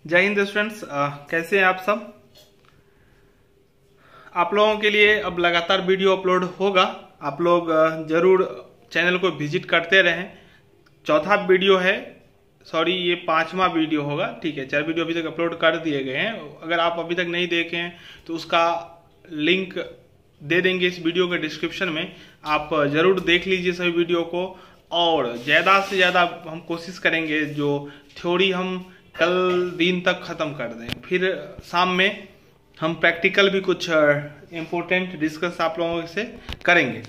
जय हिंद स्टूडेंट्स, कैसे हैं आप सब। आप लोगों के लिए अब लगातार वीडियो अपलोड होगा। आप लोग जरूर चैनल को विजिट करते रहें। चौथा वीडियो है, सॉरी ये 5वां वीडियो होगा। ठीक है, 4 वीडियो अभी तक अपलोड कर दिए गए हैं। अगर आप अभी तक नहीं देखे हैं तो उसका लिंक दे देंगे इस वीडियो के डिस्क्रिप्शन में। आप जरूर देख लीजिए सभी वीडियो को, और ज़्यादा से ज़्यादा हम कोशिश करेंगे जो थ्योरी हम कल दिन तक ख़त्म कर दें, फिर शाम में हम प्रैक्टिकल भी कुछ इम्पोर्टेंट डिस्कस आप लोगों से करेंगे।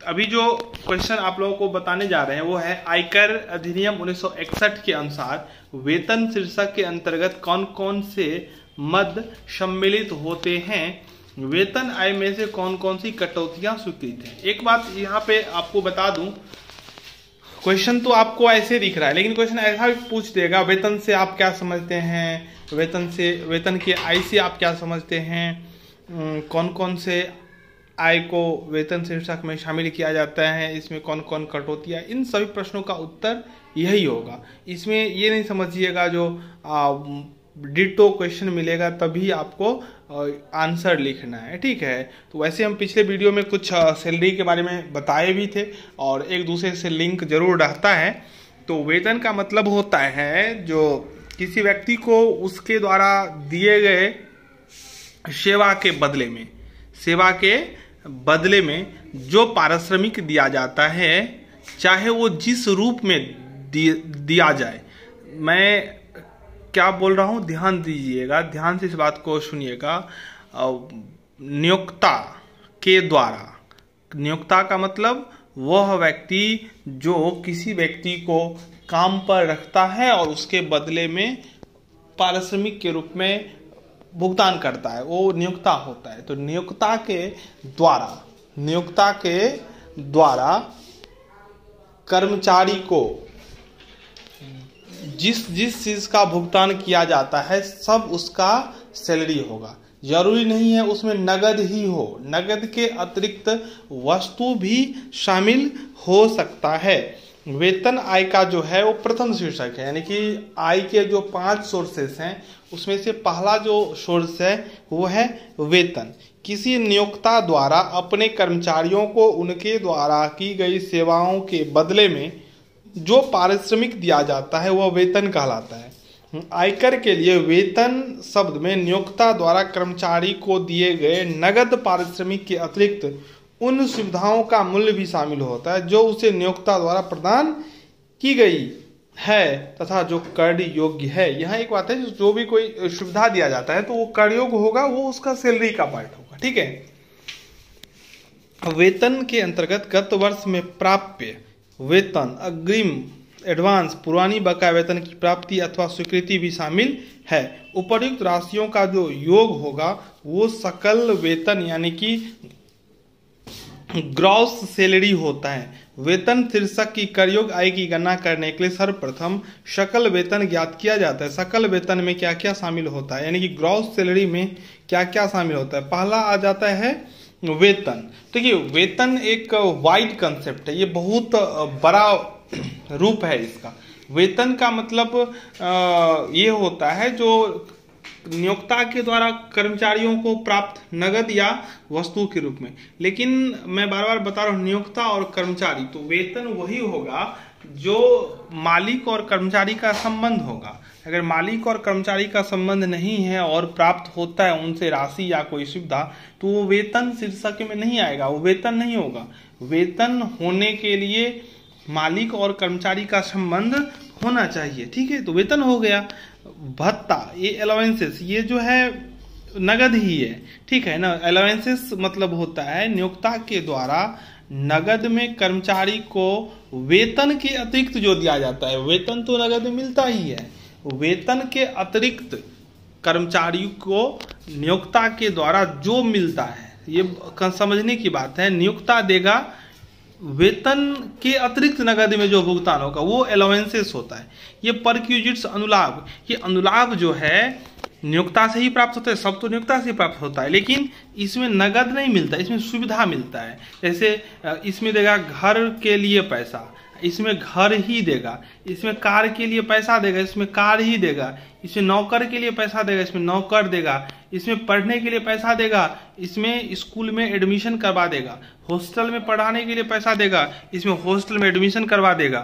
अभी जो क्वेश्चन आप लोगों को बताने जा रहे हैं वो है आयकर अधिनियम 1961 के अनुसार वेतन शीर्षक के अंतर्गत कौन कौन से मद सम्मिलित होते हैं, वेतन आय में से कौन कौन सी कटौतियां स्वीकृत हैं। एक बात यहाँ पे आपको बता दूं, क्वेश्चन तो आपको ऐसे दिख रहा है लेकिन क्वेश्चन ऐसा भी पूछ देगा, वेतन से आप क्या समझते हैं, वेतन की आय से आप क्या समझते हैं, कौन कौन से आय को वेतन शीर्षक में शामिल किया जाता है, इसमें कौन कौन कटौतियां, इन सभी प्रश्नों का उत्तर यही होगा। इसमें ये नहीं समझिएगा जो डिटो क्वेश्चन मिलेगा तभी आपको आंसर लिखना है। ठीक है, तो वैसे हम पिछले वीडियो में कुछ सैलरी के बारे में बताए भी थे और एक दूसरे से लिंक जरूर रहता है। तो वेतन का मतलब होता है जो किसी व्यक्ति को उसके द्वारा दिए गए सेवा के बदले में जो पारिश्रमिक दिया जाता है, चाहे वो जिस रूप में दिया जाए। मैं क्या बोल रहा हूं, ध्यान दीजिएगा, ध्यान से इस बात को सुनिएगा। नियोक्ता के द्वारा, नियोक्ता का मतलब वह व्यक्ति जो किसी व्यक्ति को काम पर रखता है और उसके बदले में पारिश्रमिक के रूप में भुगतान करता है, वो नियोक्ता होता है। तो नियोक्ता के द्वारा कर्मचारी को जिस चीज का भुगतान किया जाता है सब उसका सैलरी होगा। जरूरी नहीं है उसमें नगद ही हो, नगद के अतिरिक्त वस्तु भी शामिल हो सकता है। वेतन आय का जो है वो प्रथम शीर्षक है, यानी कि आय के जो 5 सोर्सेस हैं उसमें से पहला जो सोर्स है वो है वेतन। किसी नियोक्ता द्वारा अपने कर्मचारियों को उनके द्वारा की गई सेवाओं के बदले में जो पारिश्रमिक दिया जाता है वह वेतन कहलाता है। आयकर के लिए वेतन शब्द में नियोक्ता द्वारा कर्मचारी को दिए गए नगद पारिश्रमिक के अतिरिक्त उन सुविधाओं का मूल्य भी शामिल होता है जो उसे नियोक्ता द्वारा प्रदान की गई है तथा जो कर योग्य है। यहाँ एक बात है, जो भी कोई सुविधा दिया जाता है तो वो कर योग्य होगा, वो उसका सैलरी का पार्ट होगा। ठीक है, वेतन के अंतर्गत गत वर्ष में प्राप्य वेतन, अग्रिम, एडवांस, पुरानी बकाया वेतन की प्राप्ति अथवा स्वीकृति भी शामिल है। उपर्युक्त राशियों का जो योग होगा वो सकल वेतन यानी कि ग्रॉस सैलरी होता है। वेतन शीर्षक की कर योग्य आय की गणना करने के लिए सर्वप्रथम सकल वेतन ज्ञात किया जाता है। सकल वेतन में क्या क्या शामिल होता है, यानी कि ग्रॉस सैलरी में क्या क्या शामिल होता है। पहला आ जाता है वेतन। देखिए, वेतन एक वाइड कंसेप्ट है, ये बहुत बड़ा रूप है इसका। वेतन का मतलब ये होता है जो नियोक्ता के द्वारा कर्मचारियों को प्राप्त नगद या वस्तु के रूप में। लेकिन मैं बार बार बता रहा हूँ, नियोक्ता और कर्मचारी, तो वेतन वही होगा जो मालिक और कर्मचारी का संबंध होगा। अगर मालिक और कर्मचारी का संबंध नहीं है और प्राप्त होता है उनसे राशि या कोई सुविधा, तो वो वेतन शीर्षक में नहीं आएगा, वो वेतन नहीं होगा। वेतन होने के लिए मालिक और कर्मचारी का संबंध होना चाहिए। ठीक है, तो वेतन हो गया। भत्ता, ये अलाउंसेस, ये जो है नगद ही है। ठीक है ना, अलाउंसेस मतलब होता है नियोक्ता के द्वारा नगद में कर्मचारी को वेतन के अतिरिक्त जो दिया जाता है। वेतन तो नगद में मिलता ही है, वेतन के अतिरिक्त कर्मचारी को नियोक्ता के द्वारा जो मिलता है, ये समझने की बात है। नियोक्ता देगा, वेतन के अतिरिक्त नगद में जो भुगतान होगा वो अलाउंसेस होता है। ये परक्यूजिट्स, अनुलाभ, ये अनुलाभ जो है नियोक्ता से ही प्राप्त होता है। सब तो नियोक्ता से प्राप्त होता है, लेकिन इसमें नगद नहीं मिलता, इसमें सुविधा मिलता है। जैसे इसमें देगा घर के लिए पैसा, इसमें घर ही देगा, इसमें कार के लिए पैसा देगा, इसमें कार ही देगा, इसमें नौकर के लिए पैसा देगा, इसमें नौकर देगा, इसमें पढ़ने के लिए पैसा देगा, इसमें स्कूल में एडमिशन करवा देगा, हॉस्टल में पढ़ाने के लिए पैसा देगा, इसमें हॉस्टल में एडमिशन करवा देगा।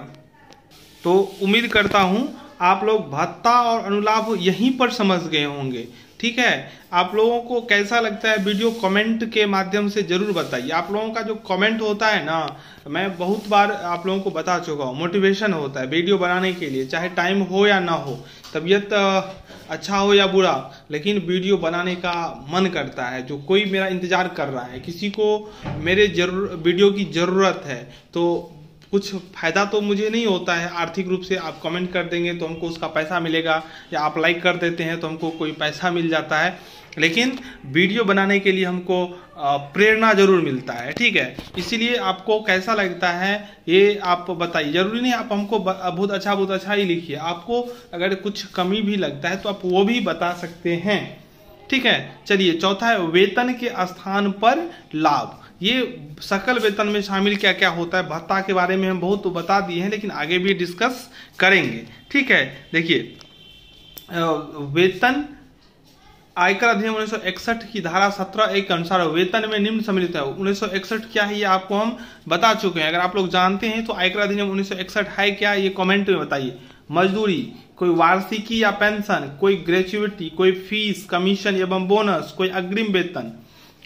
तो उम्मीद करता हूं आप लोग भत्ता और अनुलाभ यहीं पर समझ गए होंगे। ठीक है, आप लोगों को कैसा लगता है वीडियो कमेंट के माध्यम से जरूर बताइए। आप लोगों का जो कमेंट होता है ना, मैं बहुत बार आप लोगों को बता चुका हूँ, मोटिवेशन होता है वीडियो बनाने के लिए, चाहे टाइम हो या ना हो, तबीयत अच्छा हो या बुरा, लेकिन वीडियो बनाने का मन करता है। जो कोई मेरा इंतजार कर रहा है, किसी को मेरे वीडियो की ज़रूरत है, तो कुछ फायदा तो मुझे नहीं होता है आर्थिक रूप से। आप कमेंट कर देंगे तो हमको उसका पैसा मिलेगा, या आप लाइक कर देते हैं तो हमको कोई पैसा मिल जाता है, लेकिन वीडियो बनाने के लिए हमको प्रेरणा जरूर मिलता है। ठीक है, इसीलिए आपको कैसा लगता है ये आप बताइए। जरूरी नहीं आप हमको बहुत अच्छा ही लिखिए, आपको अगर कुछ कमी भी लगता है तो आप वो भी बता सकते हैं। ठीक है, चलिए चौथा है वेतन के स्थान पर लाभ। ये सकल वेतन में शामिल क्या क्या होता है, भत्ता के बारे में हम बहुत तो बता दिए हैं, लेकिन आगे भी डिस्कस करेंगे। ठीक है, देखिए वेतन आयकर अधिनियम 1961 की धारा 17(1) के अनुसार वेतन में निम्न सम्मिलित है। 1961 क्या है ये आपको हम बता चुके हैं। अगर आप लोग जानते हैं तो आयकर अधिनियम 1961 है क्या, ये कमेंट में बताइए। मजदूरी, कोई वार्षिकी या पेंशन, कोई ग्रेच्युइटी, कोई फीस, कमीशन एवं बोनस, कोई अग्रिम वेतन,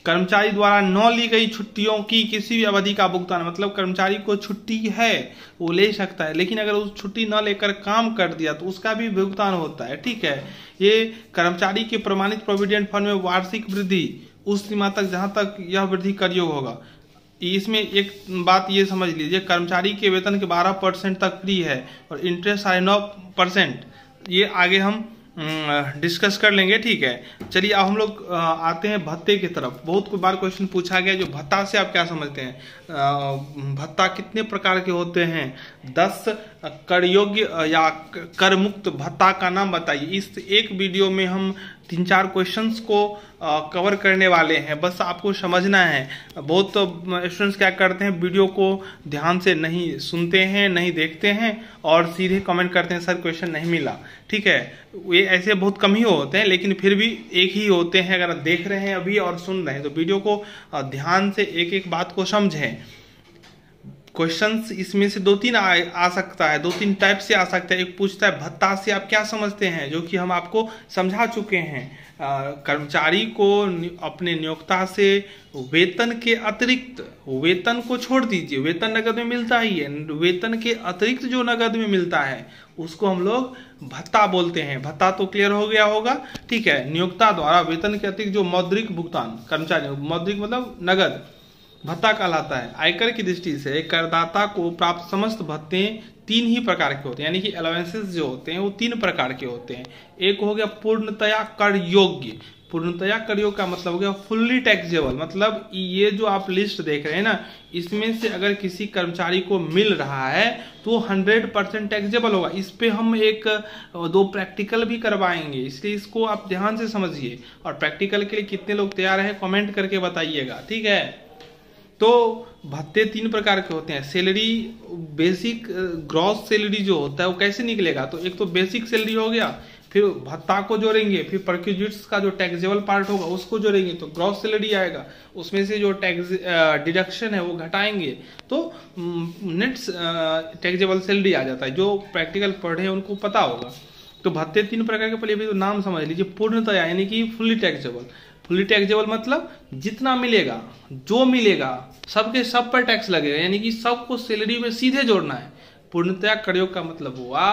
कर्मचारी द्वारा न ली गई छुट्टियों की किसी भी अवधि का भुगतान। मतलब कर्मचारी को छुट्टी है वो ले सकता है, लेकिन अगर उस छुट्टी न लेकर काम कर दिया तो उसका भी भुगतान होता है। ठीक है, ये कर्मचारी के प्रमाणित प्रोविडेंट फंड में वार्षिक वृद्धि उस सीमा तक जहां तक यह वृद्धि कर योग होगा। इसमें एक बात ये समझ लीजिए, कर्मचारी के वेतन के 12% तक फ्री है और इंटरेस्ट 9.5%। ये आगे हम डिस्कस कर लेंगे। ठीक है, चलिए अब हम लोग आते हैं भत्ते की तरफ। बहुत बार क्वेश्चन पूछा गया जो भत्ता से आप क्या समझते हैं, भत्ता कितने प्रकार के होते हैं, 10 कर योग्य या कर मुक्त भत्ता का नाम बताइए। इस एक वीडियो में हम 3-4 क्वेश्चंस को कवर करने वाले हैं, बस आपको समझना है। बहुत स्टूडेंट्स क्या करते हैं, वीडियो को ध्यान से नहीं सुनते हैं, नहीं देखते हैं और सीधे कमेंट करते हैं सर क्वेश्चन नहीं मिला। ठीक है, ये ऐसे बहुत कम ही होते हैं, लेकिन फिर भी एक ही होते हैं। अगर आप देख रहे हैं अभी और सुन रहे हैं तो वीडियो को ध्यान से एक एक बात को समझें। क्वेश्चंस इसमें से 2-3 आ सकता है, 2-3 टाइप से आ सकता है। एक पूछता है भत्ता से आप क्या समझते हैं, जो कि हम आपको समझा चुके हैं। कर्मचारी को अपने नियोक्ता से वेतन के अतिरिक्त, वेतन को छोड़ दीजिए, वेतन नगद में मिलता ही है, वेतन के अतिरिक्त जो नगद में मिलता है उसको हम लोग भत्ता बोलते हैं। भत्ता तो क्लियर हो गया होगा। ठीक है, नियोक्ता द्वारा वेतन के अतिरिक्त जो मौद्रिक भुगतान कर्मचारी, मौद्रिक मतलब नगद, भत्ता कहलाता है। आयकर की दृष्टि से करदाता को प्राप्त समस्त भत्ते 3 ही प्रकार के होते हैं, यानी कि अलाउंसेस जो होते हैं वो 3 प्रकार के होते हैं। एक हो गया पूर्णतया कर योग्य। पूर्णतया कर योग्य का मतलब हो गया फुल्ली टैक्सेबल। मतलब ये जो आप लिस्ट देख रहे हैं ना, इसमें से अगर किसी कर्मचारी को मिल रहा है तो 100% टैक्सेबल होगा। इस पे हम 1-2 प्रैक्टिकल भी करवाएंगे, इसलिए इसको आप ध्यान से समझिए। और प्रैक्टिकल के लिए कितने लोग तैयार हैं कमेंट करके बताइएगा। ठीक है, तो भत्ते 3 प्रकार के होते हैं। सैलरी, बेसिक ग्रॉस सैलरी जो होता है वो कैसे निकलेगा, तो एक तो बेसिक सैलरी हो गया, फिर भत्ता को जोड़ेंगे, फिर परक्यूजिट्स का जो टैक्सेबल पार्ट होगा उसको जोड़ेंगे तो ग्रॉस सैलरी आएगा। उसमें से जो टैक्स डिडक्शन है वो घटाएंगे तो नेट टैक्सेबल सैलरी आ जाता है। जो प्रैक्टिकल पढ़े उनको पता होगा। तो भत्ते 3 प्रकार के, पहले भी तो नाम समझ लीजिए। पूर्णतया यानी कि फुल्ली टैक्सेबल। फुल्ली टैक्सेबल मतलब जितना मिलेगा, जो मिलेगा सबके सब पर टैक्स लगेगा, यानी कि सबको सैलरी में सीधे जोड़ना है। पूर्णतया करयोग का मतलब हुआ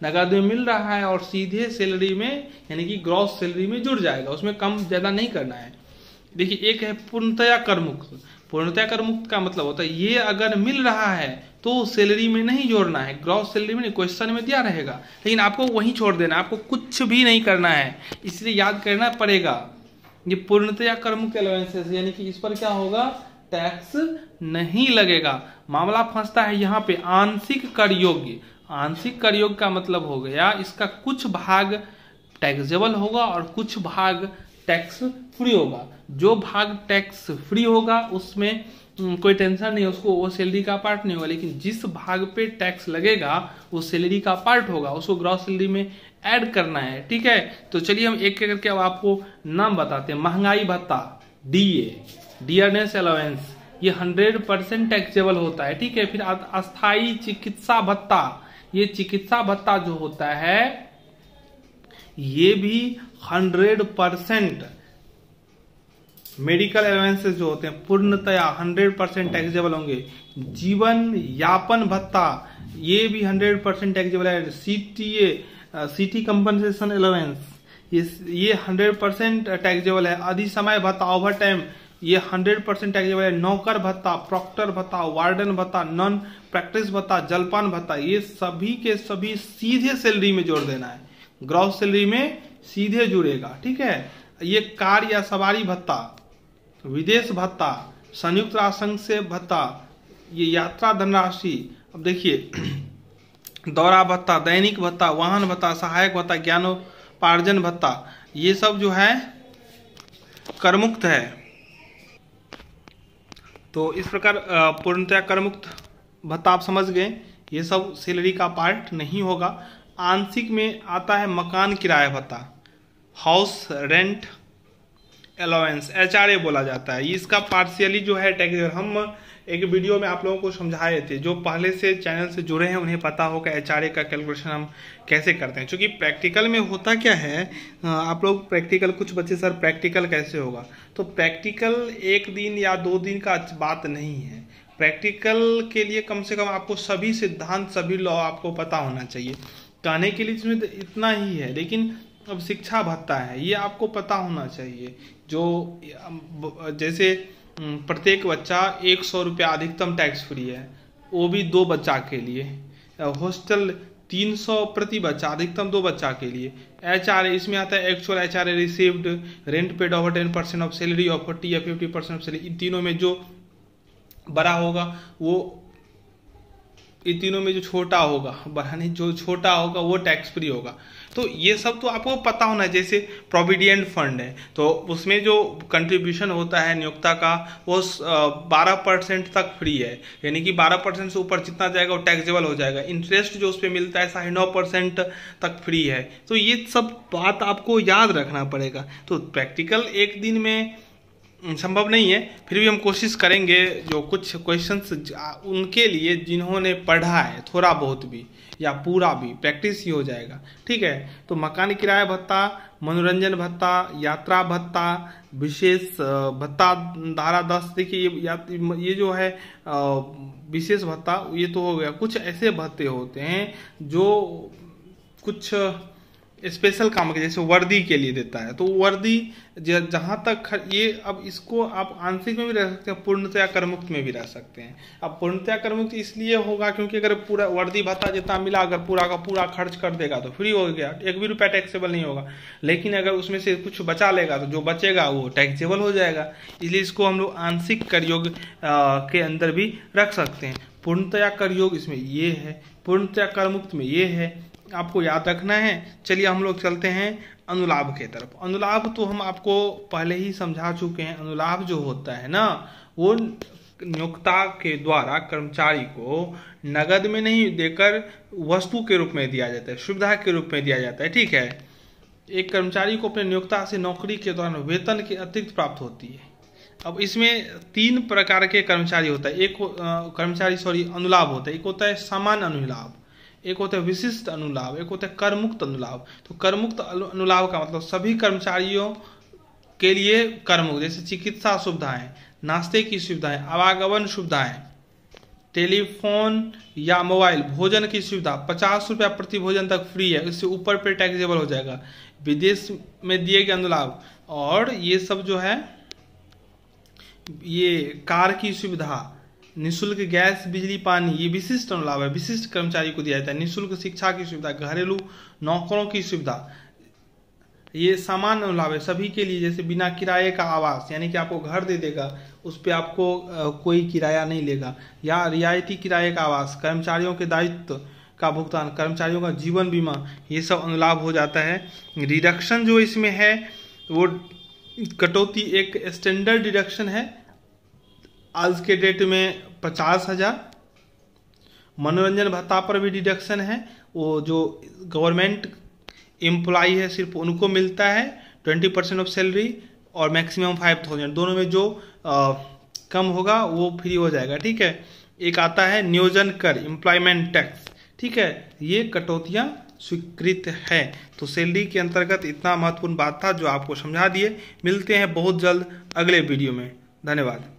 नगद में मिल रहा है और सीधे सैलरी में यानी कि ग्रॉस सैलरी में जुड़ जाएगा, उसमें कम ज्यादा नहीं करना है। देखिए, एक है पूर्णतया कर मुक्त। पूर्णतया कर मुक्त का मतलब होता है ये अगर मिल रहा है तो सैलरी में नहीं जोड़ना है, ग्रॉस सैलरी में नहीं, क्वेश्चन में दिया रहेगा लेकिन आपको वहीं छोड़ देना, आपको कुछ भी नहीं करना है, इसलिए याद करना पड़ेगा। ये पूर्णतया कर मुक्त अलाउंसेस यानी कि इस पर क्या होगा, टैक्स नहीं लगेगा। मामला फंसता है यहाँ पे आंशिक कर योग्य। आंशिक कर योग्य का मतलब हो गया इसका कुछ भाग टैक्सेबल होगा और कुछ भाग टैक्स फ्री होगा। जो भाग टैक्स फ्री होगा उसमें कोई टेंशन नहीं, उसको वो सैलरी का पार्ट नहीं होगा। लेकिन जिस भाग पे टैक्स लगेगा वो सैलरी का पार्ट होगा, उसको ग्रॉस सैलरी में ऐड करना है। ठीक है, तो चलिए हम एक एक करके अब आपको नाम बताते हैं। महंगाई भत्ता, डीए, डियरनेस अलाउंस, ये 100% टैक्सेबल होता है। ठीक है, फिर अस्थायी चिकित्सा भत्ता, ये चिकित्सा भत्ता जो होता है ये भी 100% मेडिकल अलाउंसेस जो होते हैं पूर्णतया 100% टैक्सेबल होंगे। जीवन यापन भत्ता ये भी 100% टैक्सेबल है। सिटी कंपनसेशन अलाउंस ये 100% टैक्सेबल है। अधि समय भत्ता, ओवर टाइम, ये 100% टैक्सेबल है। नौकर भत्ता, प्रॉक्टर भत्ता, वार्डन भत्ता, नॉन प्रैक्टिस भत्ता, जलपान भत्ता, ये सभी के सभी सीधे सैलरी में जोड़ देना है, ग्रॉस सैलरी में सीधे जुड़ेगा। ठीक है, ये कार या सवारी भत्ता, विदेश भत्ता, संयुक्त राष्ट्र संघ से भत्ता, ये यात्रा धनराशि। अब देखिए दौरा भत्ता, दैनिक भत्ता, वाहन भत्ता, सहायक भत्ता, ज्ञानोपार्जन भत्ता, ये सब जो है करमुक्त है। तो इस प्रकार पूर्णतया करमुक्त भत्ता आप समझ गए, ये सब सैलरी का पार्ट नहीं होगा। आंशिक में आता है मकान किराया भत्ता, हाउस रेंट अलाउंस, HRA बोला जाता है। इसका पार्शियली जो है टैक्स, हम एक वीडियो में आप लोगों को समझाए थे, जो पहले से चैनल से जुड़े हैं उन्हें पता होगा HRA का कैलकुलेशन हम कैसे करते हैं। क्योंकि प्रैक्टिकल में होता क्या है, आप लोग प्रैक्टिकल, कुछ बच्चे सर प्रैक्टिकल कैसे होगा, तो प्रैक्टिकल एक दिन या 2 दिन का बात नहीं है। प्रैक्टिकल के लिए कम से कम आपको सभी सिद्धांत, सभी लॉ आपको पता होना चाहिए। कहने के लिए इसमें इतना ही है, लेकिन अब शिक्षा भत्ता है ये आपको पता होना चाहिए। जो जैसे प्रत्येक बच्चा 100 रुपया अधिकतम टैक्स फ्री है, वो भी 2 बच्चा के लिए। हॉस्टल 300 प्रति बच्चा, अधिकतम 2 बच्चा के लिए। HRA इसमें आता है actual HRA received, rent paid over 10% of salary और 40 या 50% ऑफ सैलरी। इन तीनों में जो बड़ा होगा वो, इन तीनों में जो छोटा होगा, बढ़ाने जो छोटा होगा वो टैक्स फ्री होगा। तो ये सब तो आपको पता होना है। जैसे प्रोविडेंट फंड है तो उसमें जो कंट्रीब्यूशन होता है नियोक्ता का वो 12% तक फ्री है, यानी कि 12% से ऊपर जितना जाएगा वो टैक्सेबल हो जाएगा। इंटरेस्ट जो उस पर मिलता है 9.5% तक फ्री है। तो ये सब बात आपको याद रखना पड़ेगा। तो प्रैक्टिकल एक दिन में संभव नहीं है, फिर भी हम कोशिश करेंगे। जो कुछ क्वेश्चंस उनके लिए जिन्होंने पढ़ा है थोड़ा बहुत भी या पूरा भी, प्रैक्टिस ही हो जाएगा। ठीक है, तो मकान किराया भत्ता, मनोरंजन भत्ता, यात्रा भत्ता, विशेष भत्ता धारा 10, देखिए ये जो है विशेष भत्ता ये तो हो गया। कुछ ऐसे भत्ते होते हैं जो कुछ स्पेशल काम के, जैसे वर्दी के लिए देता है, तो वर्दी जहां तक ये, अब इसको आप आंशिक में भी रह सकते हैं, पूर्णतया करमुक्त में भी रह सकते हैं। अब पूर्णतया करमुक्त इसलिए होगा क्योंकि अगर पूरा वर्दी भत्ता जितना मिला अगर पूरा का पूरा खर्च कर देगा तो फ्री हो गया, 1 भी रुपया टैक्सेबल नहीं होगा। लेकिन अगर उसमें से कुछ बचा लेगा तो जो बचेगा वो टैक्सेबल हो जाएगा। इसलिए इसको हम लोग आंशिक कर योग के अंदर भी रख सकते हैं। पूर्णतया कर योग इसमें ये है, पूर्णतया करमुक्त में ये है, आपको याद रखना है। चलिए हम लोग चलते हैं अनुलाभ के तरफ। अनुलाभ तो हम आपको पहले ही समझा चुके हैं। अनुलाभ जो होता है ना, वो नियोक्ता के द्वारा कर्मचारी को नगद में नहीं देकर वस्तु के रूप में दिया जाता है, सुविधा के रूप में दिया जाता है। ठीक है, एक कर्मचारी को अपने नियोक्ता से नौकरी के दौरान वेतन के अतिरिक्त प्राप्त होती है। अब इसमें 3 प्रकार के कर्मचारी होता है। एक अनुलाभ होता है। एक होता है सामान्य अनुलाभ, एक होता है विशिष्ट अनुलाभ, एक होता है करमुक्त अनुलाभ। तो करमुक्त अनुलाभ का मतलब सभी कर्मचारियों के लिए करमुक्त, जैसे चिकित्सा सुविधाएं, नाश्ते की सुविधाएं, आवागमन सुविधाएं, टेलीफोन या मोबाइल, भोजन की सुविधा, 50 रुपया प्रति भोजन तक फ्री है, इससे ऊपर पे टैक्सेबल हो जाएगा। विदेश में दिए गए अनुलाभ, और ये सब जो है ये कार की सुविधा, निःशुल्क गैस बिजली पानी, ये विशिष्ट अनुलाभ है, विशिष्ट कर्मचारी को दिया जाता है। निःशुल्क शिक्षा की सुविधा, घरेलू नौकरों की सुविधा, ये सामान्य अनुलाभ है सभी के लिए। जैसे बिना किराए का आवास, यानी कि आपको घर दे देगा, उस पर आपको कोई किराया नहीं लेगा, या रियायती किराए का आवास, कर्मचारियों के दायित्व का भुगतान, कर्मचारियों का जीवन बीमा, ये सब अनुलाभ हो जाता है। रिडक्शन जो इसमें है वो कटौती एक स्टैंडर्ड डिडक्शन है आज के डेट में 50,000। मनोरंजन भत्ता पर भी डिडक्शन है, वो जो गवर्नमेंट एम्प्लॉई है सिर्फ उनको मिलता है 20% ऑफ सैलरी और मैक्सिमम 5,000, दोनों में जो कम होगा वो फ्री हो जाएगा। ठीक है, एक आता है नियोजन कर एम्प्लॉयमेंट टैक्स। ठीक है, ये कटौतियाँ स्वीकृत है। तो सैलरी के अंतर्गत इतना महत्वपूर्ण बात था जो आपको समझा दिए। मिलते हैं बहुत जल्द अगले वीडियो में। धन्यवाद।